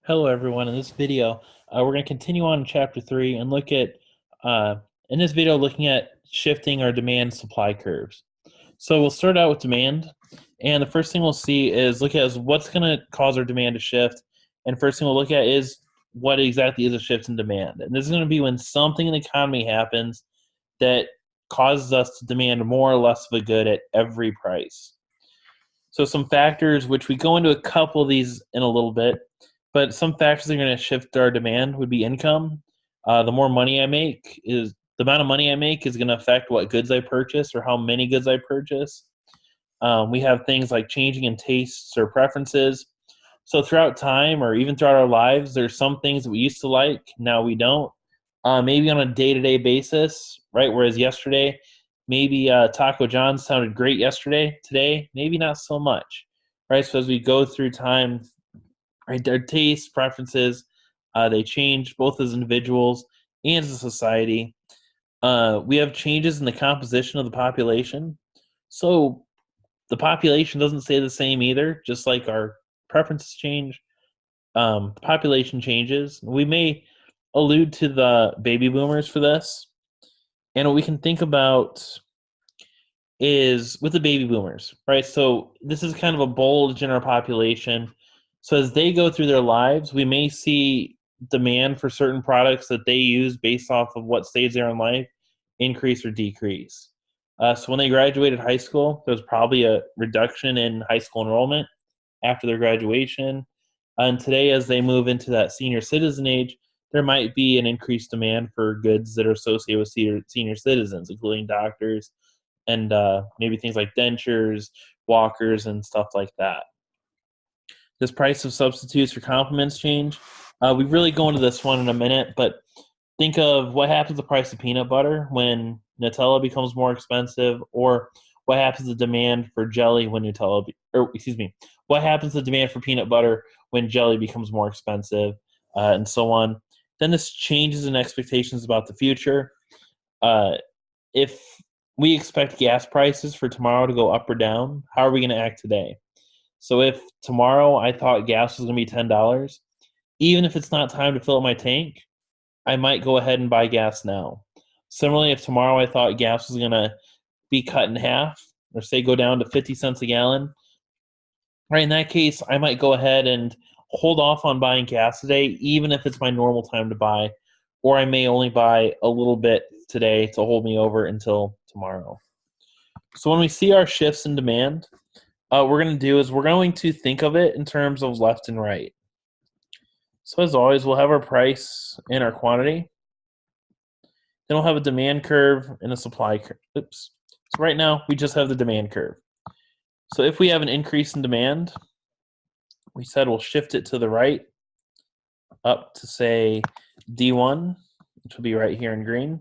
Hello, everyone. In this video, we're going to continue on in Chapter 3 and look at, in this video, looking at shifting our demand supply curves. So we'll start out with demand. And the first thing we'll see is look at what's going to cause our demand to shift. And first thing we'll look at is what exactly is a shift in demand. And this is going to be when something in the economy happens that causes us to demand more or less of a good at every price. So some factors, which we go into a couple of these in a little bit, but some factors that are going to shift our demand would be income. The more money I make is the amount of money I make is going to affect what goods I purchase or how many goods I purchase. We have things like changing in tastes or preferences. So throughout time or even throughout our lives, there's some things that we used to like, now we don't. Maybe on a day-to-day basis, right? Whereas yesterday, maybe Taco John sounded great yesterday. Today, maybe not so much, right? So as we go through time, right, their tastes, preferences, they change both as individuals and as a society. We have changes in the composition of the population. So the population doesn't stay the same either, just like our preferences change. The population changes. We may allude to the baby boomers for this. And what we can think about is with the baby boomers, right? So this is kind of a bulge in our population. So as they go through their lives, we may see demand for certain products that they use based off of what stage they're in life increase or decrease. So when they graduated high school, there was probably a reduction in high school enrollment after their graduation. And today, as they move into that senior citizen age, there might be an increased demand for goods that are associated with senior citizens, including doctors and maybe things like dentures, walkers, and stuff like that. Does price of substitutes for complements change? We really go into this one in a minute, but think of what happens to the price of peanut butter when Nutella becomes more expensive, or what happens to demand for jelly when what happens to demand for peanut butter when jelly becomes more expensive, and so on. Then this changes in expectations about the future. If we expect gas prices for tomorrow to go up or down, how are we going to act today? So if tomorrow I thought gas was going to be $10, even if it's not time to fill up my tank, I might go ahead and buy gas now. Similarly, if tomorrow I thought gas was going to be cut in half, or say go down to 50 cents a gallon, right, in that case, I might go ahead and hold off on buying gas today, even if it's my normal time to buy, or I may only buy a little bit today to hold me over until tomorrow. So when we see our shifts in demand, what we're going to do is we're going to think of it in terms of left and right. So as always, we'll have our price and our quantity. Then we'll have a demand curve and a supply curve. Oops. So right now, we just have the demand curve. So if we have an increase in demand, we said we'll shift it to the right up to, say, D1, which will be right here in green.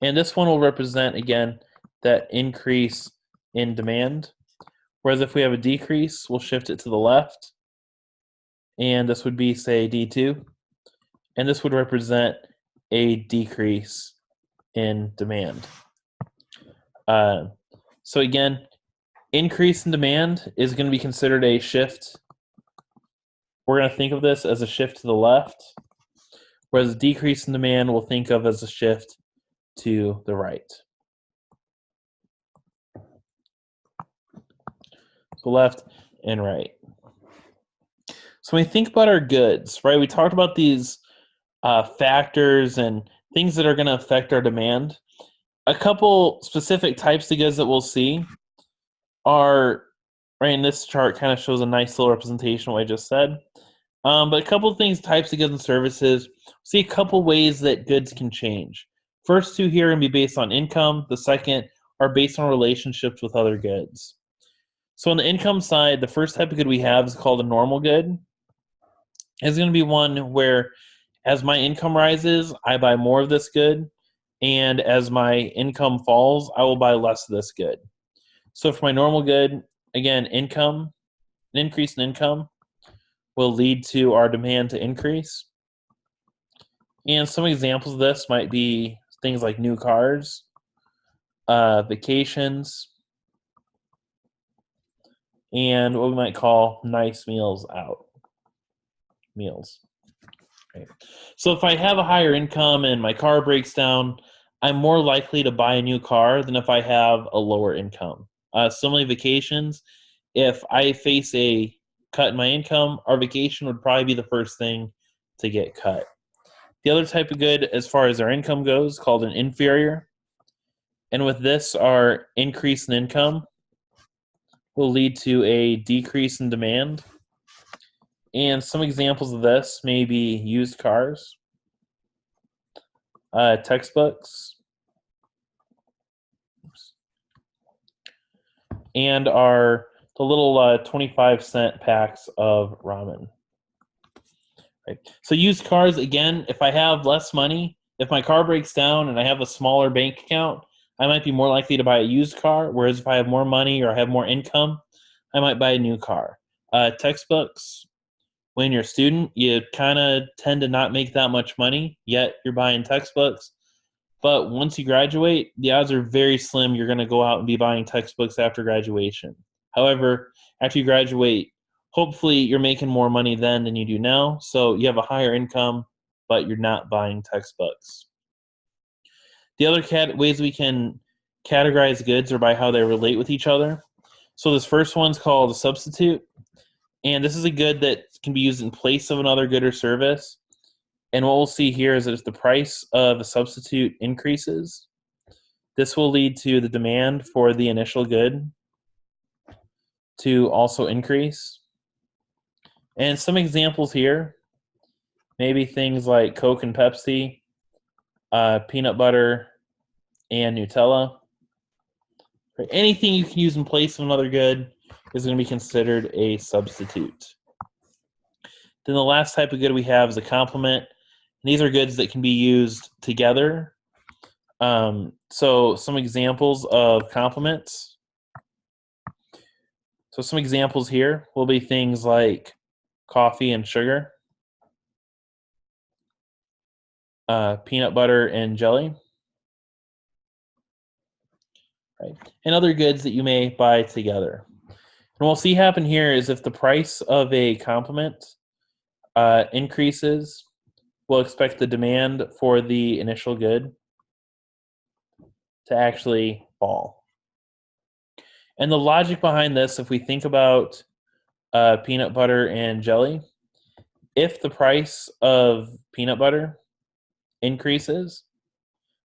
And this one will represent, again, that increase in demand. Whereas if we have a decrease, we'll shift it to the left. And this would be, say, D2. And this would represent a decrease in demand. So again, increase in demand is going to be considered a shift. We're going to think of this as a shift to the left, whereas a decrease in demand we'll think of as a shift to the right. So left and right. So when we think about our goods, right, we talked about these factors and things that are going to affect our demand. A couple specific types of goods that we'll see are, right, in this chart kind of shows a nice little representation of what I just said. But a couple of things, types of goods and services, see a couple ways that goods can change. First two here are going to be based on income. The second are based on relationships with other goods. So on the income side, the first type of good we have is called a normal good. It's going to be one where as my income rises, I buy more of this good, and as my income falls, I will buy less of this good. So for my normal good, again, an increase in income will lead to our demand to increase. And some examples of this might be things like new cars, vacations, and what we might call nice meals out. meals. Right. So if I have a higher income and my car breaks down, I'm more likely to buy a new car than if I have a lower income. Similarly, vacations, if I face a cut in my income, our vacation would probably be the first thing to get cut. The other type of good, as far as our income goes, called an inferior. And with this, our increase in income will lead to a decrease in demand. And some examples of this may be used cars, textbooks, and the little 25-cent packs of ramen. Right. So used cars, again, if I have less money, if my car breaks down and I have a smaller bank account, I might be more likely to buy a used car, whereas if I have more money or I have more income, I might buy a new car. Textbooks, when you're a student, you kind of tend to not make that much money, yet you're buying textbooks. But once you graduate, the odds are very slim you're going to go out and be buying textbooks after graduation. However, after you graduate, hopefully you're making more money then than you do now, so you have a higher income, but you're not buying textbooks. The other ways we can categorize goods are by how they relate with each other. So this first one's called a substitute, and this is a good that can be used in place of another good or service. And what we'll see here is that if the price of a substitute increases, this will lead to the demand for the initial good to also increase. And some examples here, maybe things like Coke and Pepsi, peanut butter and Nutella. Anything you can use in place of another good is going to be considered a substitute. Then the last type of good we have is a complement. And these are goods that can be used together. So some examples of complements. So some examples here will be things like coffee and sugar, peanut butter and jelly, right? And other goods that you may buy together. And what we'll see happen here is if the price of a complement increases, we'll expect the demand for the initial good to actually fall. And the logic behind this, if we think about peanut butter and jelly, if the price of peanut butter increases,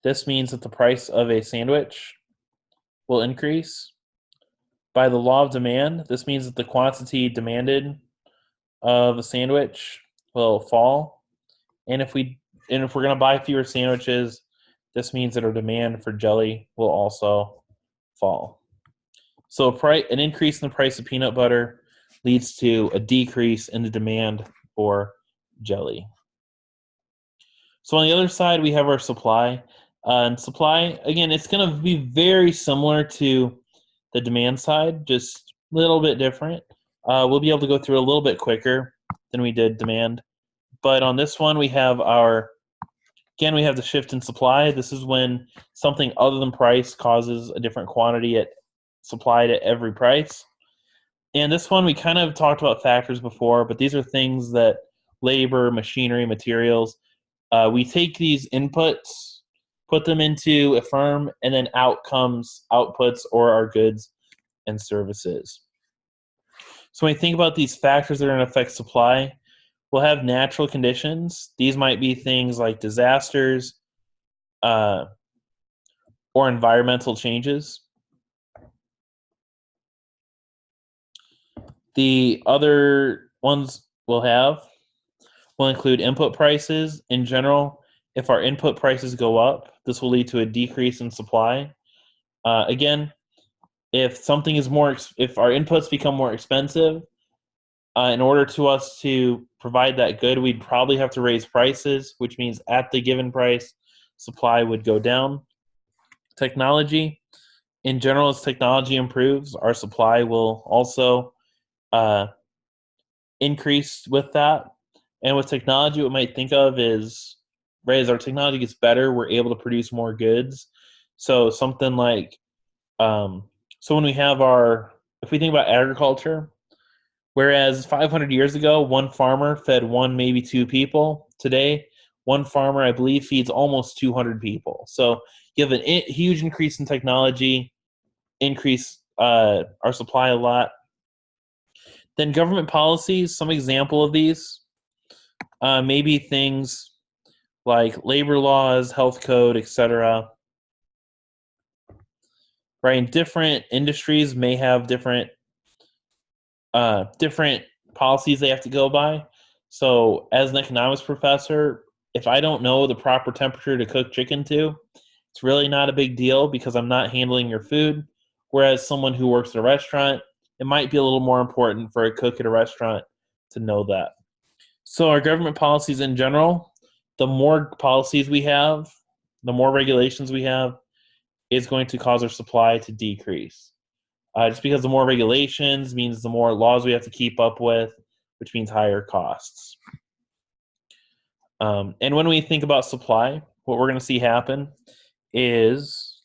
this means that the price of a sandwich will increase. By the law of demand, this means that the quantity demanded of a sandwich will fall. And if we're going to buy fewer sandwiches, this means that our demand for jelly will also fall. So an increase in the price of peanut butter leads to a decrease in the demand for jelly. So on the other side, we have our supply. And supply, again, it's going to be very similar to the demand side, just a little bit different. We'll be able to go through a little bit quicker than we did demand. But on this one, we have we have the shift in supply. This is when something other than price causes a different quantity supplied at every price. And this one, we kind of talked about factors before, but these are things that labor, machinery, materials, we take these inputs, put them into a firm, and then out comes outputs or our goods and services. So when we think about these factors that are going to affect supply, we'll have natural conditions. These might be things like disasters or environmental changes. The other ones will include input prices. In general, if our input prices go up, this will lead to a decrease in supply. Again, if our inputs become more expensive, in order to us to provide that good, we'd probably have to raise prices, which means at the given price, supply would go down. Technology, in general, as technology improves, our supply will also increase with that. And with technology, what we might think of is, right, as our technology gets better, we're able to produce more goods. So something like, if we think about agriculture, Whereas 500 years ago, one farmer fed one, maybe two people. Today, one farmer, I believe, feeds almost 200 people. So you have a huge increase in technology, increase our supply a lot. Then government policies, some example of these, maybe things like labor laws, health code, etc. Right, and different industries may have different policies they have to go by. So, as an economics professor, if I don't know the proper temperature to cook chicken to, it's really not a big deal because I'm not handling your food. Whereas someone who works at a restaurant, it might be a little more important for a cook at a restaurant to know that. So, our government policies in general, the more policies we have, the more regulations we have, is going to cause our supply to decrease. Just because the more regulations means the more laws we have to keep up with, which means higher costs. And when we think about supply, what we're going to see happen is,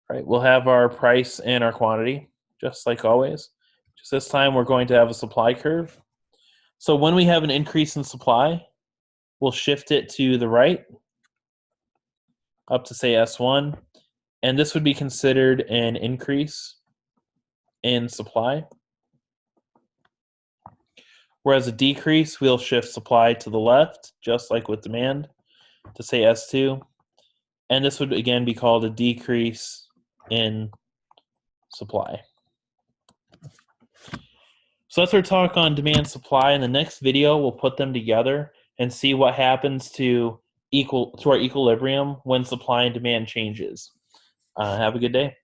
right, we'll have our price and our quantity, just like always. Just this time, we're going to have a supply curve. So when we have an increase in supply, we'll shift it to the right, up to say S1, and this would be considered an increase in supply. Whereas a decrease, we'll shift supply to the left, just like with demand, to say S2. And this would again be called a decrease in supply. So that's our talk on demand supply. In the next video, we'll put them together and see what happens to our equilibrium when supply and demand changes. Have a good day.